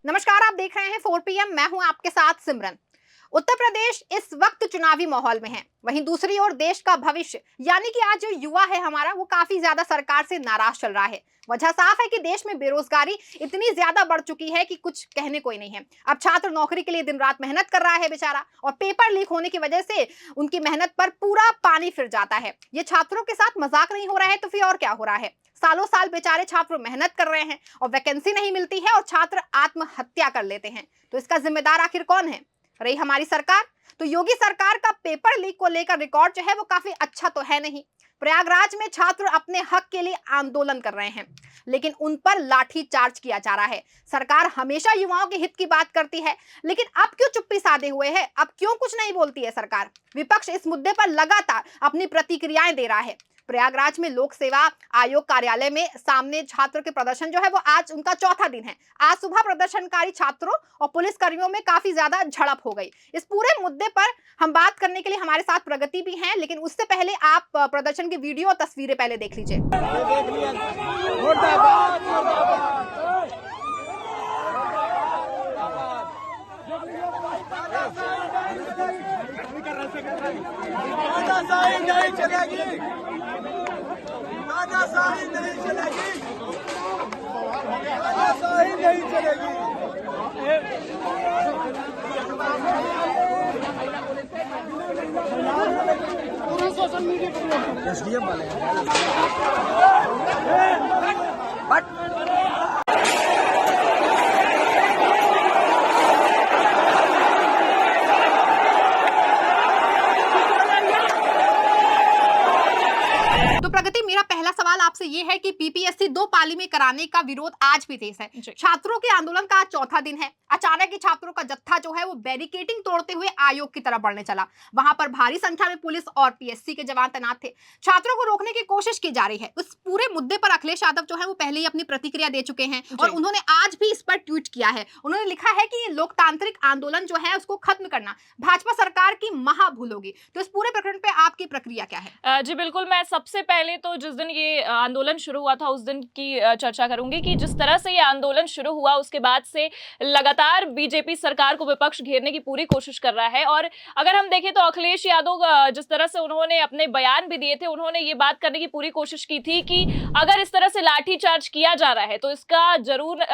नमस्कार, आप देख रहे हैं 4 PM। मैं हूं आपके साथ सिमरन। उत्तर प्रदेश इस वक्त चुनावी माहौल में है। वहीं दूसरी ओर देश का भविष्य यानी कि आज जो युवा है हमारा, वो काफी ज्यादा सरकार से नाराज चल रहा है। वजह साफ है कि देश में बेरोजगारी इतनी ज्यादा बढ़ चुकी है कि कुछ कहने कोई नहीं है। अब छात्र नौकरी के लिए दिन रात मेहनत कर रहा है बेचारा, और पेपर लीक होने की वजह से उनकी मेहनत पर पूरा पानी फिर जाता है। ये छात्रों के साथ मजाक नहीं हो रहा है तो फिर और क्या हो रहा है। सालों साल बेचारे छात्र मेहनत कर रहे हैं और वैकेंसी नहीं मिलती है और छात्र आत्महत्या कर लेते हैं। तो इसका जिम्मेदार आखिर कौन है? रही हमारी सरकार। तो योगी सरकार का पेपर लीक को लेकर रिकॉर्ड जो है वो काफी अच्छा तो है नहीं। प्रयागराज में छात्र अपने हक के लिए आंदोलन कर रहे हैं, लेकिन उन पर लाठी चार्ज किया जा रहा है। सरकार हमेशा युवाओं के हित की बात करती है, लेकिन अब क्यों चुप्पी साधे हुए है? अब क्यों कुछ नहीं बोलती है सरकार? विपक्ष इस मुद्दे पर लगातार अपनी प्रतिक्रियाएं दे रहा है। प्रयागराज में लोक सेवा आयोग कार्यालय में सामने छात्रों के प्रदर्शन जो है वो आज उनका चौथा दिन है। आज सुबह प्रदर्शनकारी छात्रों और पुलिस कर्मियों में काफी ज्यादा झड़प हो गई। इस पूरे मुद्दे पर हम बात करने के लिए हमारे साथ प्रगति भी हैं, लेकिन उससे पहले आप प्रदर्शन की वीडियो और तस्वीरें पहले देख लीजिए। नहीं चलेगी, तानाशाही नहीं चलेगी, तानाशाही नहीं चलेगी। पूरा सोशल मीडिया पर एसडीएम वाले बट तो प्रगति, मेरा पहला सवाल आपसे ये है कि पीपीएससी 2 पाली में कराने का विरोध आज भी तेज है। छात्रों के आंदोलन का आज चौथा दिन है। अचानक ही छात्रों का जत्था जो है वो बैरिकेडिंग तोड़ते हुए आयोग की तरफ बढ़ने चला। वहां पर भारी संख्या में पुलिस और पीएससी के जवान तैनात थे। छात्रों को रोकने की कोशिश की जा रही है। उस पूरे मुद्दे पर अखिलेश यादव जो है वो पहले ही अपनी प्रतिक्रिया दे चुके हैं और उन्होंने आज भी इस पर ट्वीट किया है। उन्होंने लिखा है कि लोकतांत्रिक आंदोलन जो है उसको खत्म करना भाजपा सरकार की महाभूल होगी। तो इस पूरे प्रकरण पे आपकी प्रक्रिया क्या है? जी बिल्कुल, मैं सबसे पहले तो जिस दिन ये आंदोलन शुरू हुआ था उस दिन की चर्चा करूंगी कि जिस तरह से ये आंदोलन शुरू हुआ उसके बाद से लगातार बीजेपी सरकार को विपक्ष घेरने की पूरी कोशिश कर रहा है। और अगर हम देखें तो अखिलेश यादव जिस तरह से उन्होंने अपने बयान भी दिए थे, उन्होंने ये बात करने की पूरी कोशिश की थी कि अगर इस तरह से लाठीचार्ज किया जा रहा है तो इसका जरूर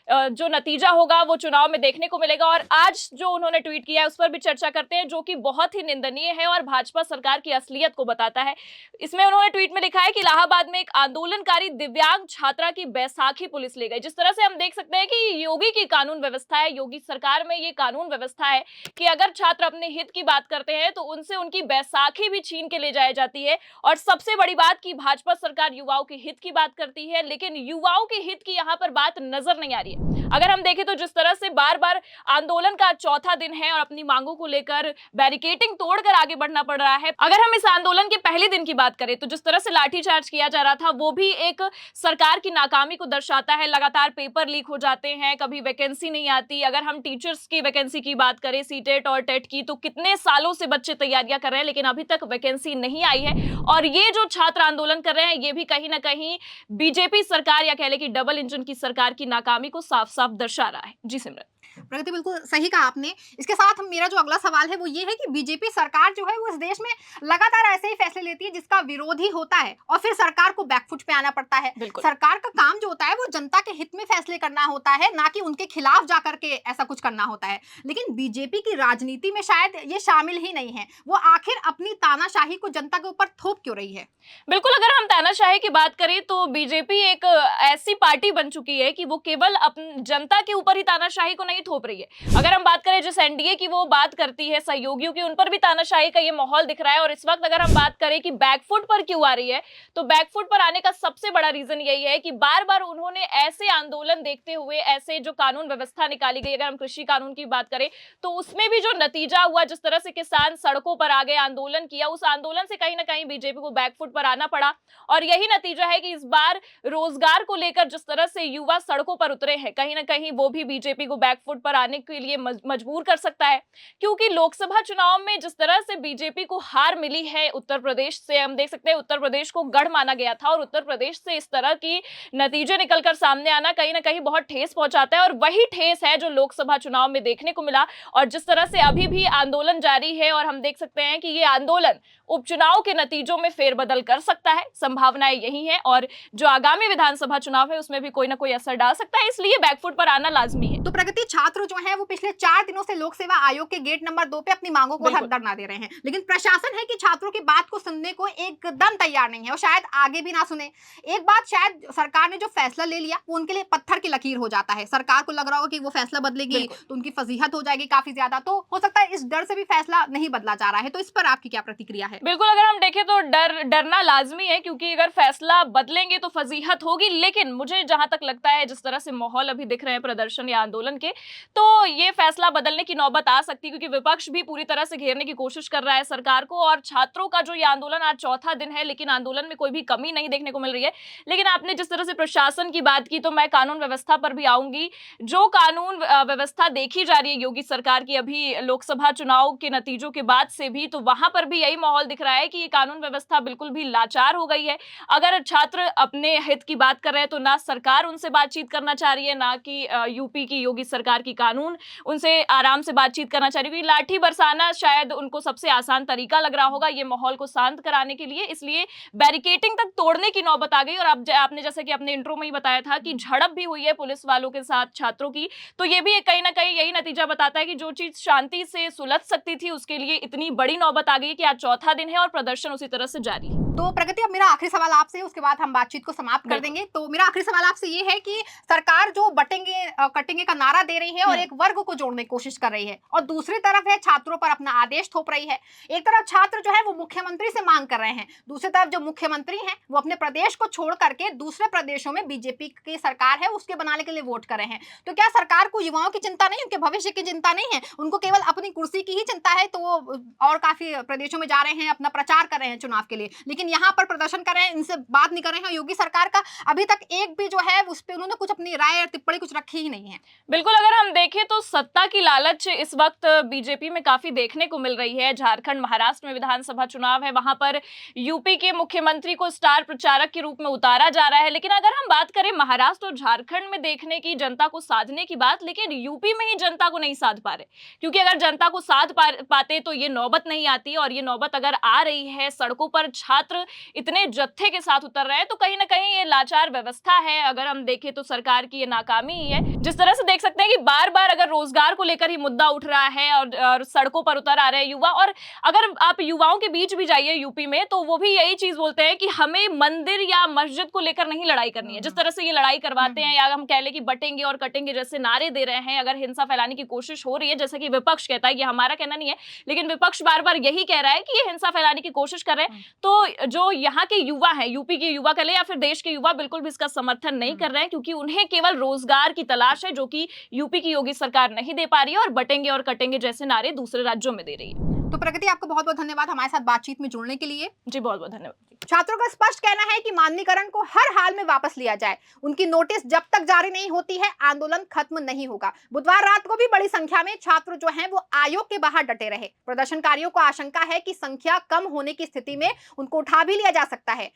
जो नतीजा होगा वो चुनाव में देखने को मिलेगा। और आज जो उन्होंने ट्वीट किया है उस पर भी चर्चा करते हैं, जो कि बहुत ही निंदनीय है और भाजपा सरकार की असलियत को बताता है। इसमें उन्होंने ट्वीट में लिखा है कि इलाहाबाद में एक आंदोलनकारी दिव्यांग छात्रा की बैसाखी पुलिस ले गई। जिस तरह से हम देख सकते हैं कि योगी की कानून व्यवस्था है, योगी सरकार में ये कानून व्यवस्था है कि अगर छात्र अपने हित की बात करते हैं तो उनसे उनकी बैसाखी भी छीन के ले जाई जाती है। और सबसे बड़ी बात कि भाजपा सरकार युवाओं के हित की बात करती है, लेकिन युवाओं के हित की यहाँ पर बात नजर नहीं आ रही है। अगर हम देखें तो जिस तरह से बार बार आंदोलन का चौथा दिन है और अपनी मांगों को लेकर बैरिकेडिंग तोड़कर आगे बढ़ना पड़ रहा है। अगर हम इस आंदोलन के पहले दिन की बात करें तो जिस तरह से लाठीचार्ज किया जा रहा था वो भी एक सरकार की नाकामी को दर्शाता है। लगातार पेपर लीक हो जाते हैं, कभी वैकेंसी नहीं आती। अगर हम टीचर्स की वैकेंसी की बात करें, सीटेट और टेट की, तो कितने सालों से बच्चे तैयारियां कर रहे हैं लेकिन अभी तक वैकेंसी नहीं आई है। और ये जो छात्र आंदोलन कर रहे हैं ये भी कहीं ना कहीं बीजेपी सरकार या कह ले कि डबल इंजन की सरकार की नाकामी को साफ साफ दर्शा रहा है। जी सिमरन। प्रगति, बिल्कुल सही कहा आपने। इसके साथ मेरा जो अगला सवाल है वो ये है कि बीजेपी सरकार जो है वो इस देश में लगातार ऐसे ही फैसले लेती है जिसका विरोध ही होता है और फिर सरकार को बैकफुट पे आना पड़ता है। सरकार का काम जो होता है वो जनता के हित में फैसले करना होता है, ना कि उनके खिलाफ जाकर के ऐसा कुछ करना होता है। लेकिन बीजेपी की राजनीति में शायद ये शामिल ही नहीं है। वो आखिर अपनी तानाशाही को जनता के ऊपर थोप क्यों रही है? बिल्कुल, अगर हम तानाशाही की बात करें तो बीजेपी एक ऐसी पार्टी बन चुकी है कि वो केवल अपनी जनता के ऊपर ही तानाशाही को नहीं थोप रही है। अगर हम बात करें जिस एनडीए की वो बात करती है सहयोगियों की, उन पर भी तानाशाही का ये माहौल दिख रहा है। और इस वक्त अगर हम बात करें कि बैकफुट पर क्यों आ रही है, तो बैकफुट पर आने का सबसे बड़ा रीजन यही है कि बार बार उन्होंने ऐसे आंदोलन देखते हुए, ऐसे जो कानून व्यवस्था निकाली गई, अगर हम कृषि कानून की बात करें तो उसमें भी जो नतीजा हुआ, जिस तरह से किसान सड़कों पर आ गए, आंदोलन किया, उस आंदोलन से कहीं ना कहीं बीजेपी को बैकफुट पर आना पड़ा। और यही नतीजा है कि इस बार रोजगार को लेकर जिस तरह से युवा सड़कों पर उतरे हैं, कहीं ना कहीं वो भी बीजेपी को बैकफुट पर आने के लिए मजबूर कर सकता है। क्योंकि लोकसभा चुनाव में जिस तरह से बीजेपी को हार मिली है उत्तर प्रदेश से, हम देख सकते हैं उत्तर प्रदेश को गढ़ माना गया था और उत्तर प्रदेश से इस तरह की नतीजे निकलकर पर सामने आना कहीं ना कहीं बहुत ठेस पहुंचाता है, और वही ठेस है जो लोकसभा चुनाव में देखने को मिला। और जिस तरह से अभी भी आंदोलन जारी है, और हम देख सकते हैं कि ये आंदोलन उपचुनाव के नतीजों में फेरबदल कर सकता है, संभावनाएं यही है, और जो आगामी विधानसभा चुनाव है उसमें भी कोई ना कोई असर डाल सकता है, इसलिए बैकफुट पर आना लाजमी है। तो प्रगति, छात्र जो है वो पिछले 4 दिनों से लोक सेवा आयोग के गेट नंबर 2 पे अपनी मांगों को हक धरना दे रहे हैं, लेकिन प्रशासन है कि छात्रों की बात को सुनने को एकदम तैयार नहीं है और शायद आगे भी ना सुने। एक बात, शायद सरकार ने जो फैसला ले लिया वो उनके लिए पत्थर की लकीर हो जाता है। सरकार को लग रहा हो कि वो फैसला बदलेगी तो उनकी फजीहत हो जाएगी काफी ज्यादा, तो हो सकता है इस डर से भी फैसला नहीं बदला जा रहा है। तो इस पर आपकी क्या प्रतिक्रिया है? बिल्कुल, अगर हम देखें तो डरना लाजमी है, क्योंकि अगर फैसला बदलेंगे तो फजीहत होगी। लेकिन मुझे जहां तक लगता है, जिस तरह से माहौल अभी दिख रहे हैं प्रदर्शन या आंदोलन के, तो ये फैसला बदलने की नौबत आ सकती है, क्योंकि विपक्ष भी पूरी तरह से घेरने की कोशिश कर रहा है सरकार को। और छात्रों का जो ये आंदोलन आज चौथा दिन है, लेकिन आंदोलन में कोई भी कमी नहीं देखने को मिल रही है। लेकिन आपने जिस तरह से प्रशासन की बात की, तो मैं कानून व्यवस्था पर भी आऊंगी। जो कानून व्यवस्था देखी जा रही है योगी सरकार की अभी लोकसभा चुनाव के नतीजों के बाद से भी, तो वहां पर भी यही माहौल दिख रहा है कि ये कानून व्यवस्था बिल्कुल भी लाचार हो गई है। अगर छात्र अपने हित की बात कर रहे हैं तो ना सरकार उनसे बातचीत करना चाह रही है, ना कि यूपी की योगी सरकार की कानून उनसे आराम से बातचीत करना चाह रही है। लाठी बरसाना शायद उनको सबसे आसान तरीका लग रहा होगा ये माहौल को शांत कराने के लिए, इसलिए बैरिकेटिंग तक तोड़ने की नौबत आ गई। और अब आपने जैसे कि अपने इंट्रो में ही बताया था कि झड़प भी हुई है पुलिस वालों के साथ छात्रों की, तो ये भी कहीं ना कहीं यही नतीजा बताता है कि जो चीज शांति से सुलझ सकती थी उसके लिए इतनी बड़ी नौबत आ गई कि आज चौथा दिन है और प्रदर्शन उसी तरह से जारी है। तो प्रगति, अब मेरा आखिरी सवाल आपसे है, उसके बाद हम बातचीत को समाप्त कर देंगे। तो मेरा आखिरी सवाल आपसे ये है कि सरकार जो बटेंगे कटेंगे का नारा दे रही है और एक वर्ग को जोड़ने की कोशिश कर रही है, और दूसरी तरफ है छात्रों पर अपना आदेश थोप रही है। एक तरफ छात्र जो है वो मुख्यमंत्री से मांग कर रहे हैं, दूसरी तरफ जो मुख्यमंत्री हैं वो अपने प्रदेश को छोड़ करके दूसरे प्रदेशों में बीजेपी की सरकार है उसके बनाने के लिए वोट कर रहे हैं। तो क्या सरकार को युवाओं की चिंता नहीं, उनके भविष्य की चिंता नहीं है, उनको केवल अपनी कुर्सी की ही चिंता है? तो वो और काफी प्रदेशों में जा रहे हैं, अपना प्रचार कर रहे हैं चुनाव के लिए, लेकिन यहाँ पर प्रदर्शन कर रहे हैं, इनसे बात नहीं कर रहे हैं। योगी सरकार का अभी तक एक भी जो है उस पर उन्होंने कुछ अपनी राय और टिप्पणी कुछ रखी ही नहीं है। बिल्कुल, अगर हम देखें तो सत्ता की लालच इस वक्त बीजेपी में काफी देखने को मिल रही है। झारखंड, महाराष्ट्र में विधानसभा चुनाव है, वहां पर यूपी के मुख्यमंत्री को स्टार प्रचारक के रूप में उतारा जा रहा है। लेकिन अगर हम बात करें महाराष्ट्र और झारखंड में देखने की, जनता को साधने की बात, लेकिन यूपी में ही जनता को नहीं साध पा रहे, क्योंकि अगर जनता को साध पाते तो ये नौबत नहीं आती। और ये नौबत अगर आ रही है, सड़कों पर छात्र इतने जत्थे के साथ उतर रहे हैं, तो कहीं ना कहीं ये लाचार व्यवस्था है। अगर हम देखें तो सरकार की ये नाकामी ही है। जिस तरह से देख सकते हैं कि बार बार अगर रोजगार को लेकर ही मुद्दा उठ रहा है और सड़कों पर उतर आ रहे हैं युवा, और अगर आप युवाओं के बीच भी जाइए यूपी में, तो वो भी यही चीज बोलते हैं कि हमें मंदिर या मस्जिद को लेकर नहीं लड़ाई करनी है। जिस तरह से ये लड़ाई करवाते हैं, या हम कह ले कि बटेंगे और कटेंगे जैसे नारे दे रहे हैं, अगर हिंसा फैलाने की कोशिश हो रही है, जैसे कि विपक्ष कहता है, ये हमारा कहना नहीं है, लेकिन विपक्ष बार बार यही कह रहा है कि ये हिंसा फैलाने की कोशिश कर रहे हैं, तो जो यहाँ के युवा हैं, यूपी के युवा कह ले या फिर देश के युवा, बिल्कुल भी इसका समर्थन नहीं कर रहे हैं, क्योंकि उन्हें केवल रोजगार की तलाश है, जो कि यूपी की योगी सरकार नहीं दे पा रही है, और बटेंगे और कटेंगे जैसे नारे दूसरे राज्यों में दे रही है। तो प्रगति, आपको बहुत बहुत धन्यवाद हमारे साथ बातचीत में जुड़ने के लिए। जी, बहुत बहुत धन्यवाद। छात्रों का स्पष्ट कहना है कि माननीकरण को हर हाल में वापस लिया जाए। उनकी नोटिस जब तक जारी नहीं होती है, आंदोलन खत्म नहीं होगा। बुधवार रात को भी बड़ी संख्या में छात्र जो हैं वो आयोग के बाहर डटे रहे। प्रदर्शनकारियों को आशंका है कि संख्या कम होने की स्थिति में उनको उठा भी लिया जा सकता है।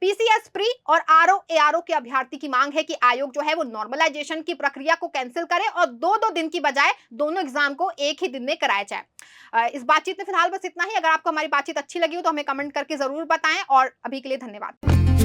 पीसीएस प्री और आरओ एआरओ के अभ्यर्थी की मांग है कि आयोग जो है वो नॉर्मलाइजेशन की प्रक्रिया को कैंसिल करे और 2-2 दिन की बजाय दोनों एग्जाम को एक ही दिन में कराया जाए। इस बातचीत में फिलहाल बस इतना ही। अगर आपको हमारी बातचीत अच्छी लगी हो तो हमें कमेंट करके जरूर बताएं, और अभी के लिए धन्यवाद।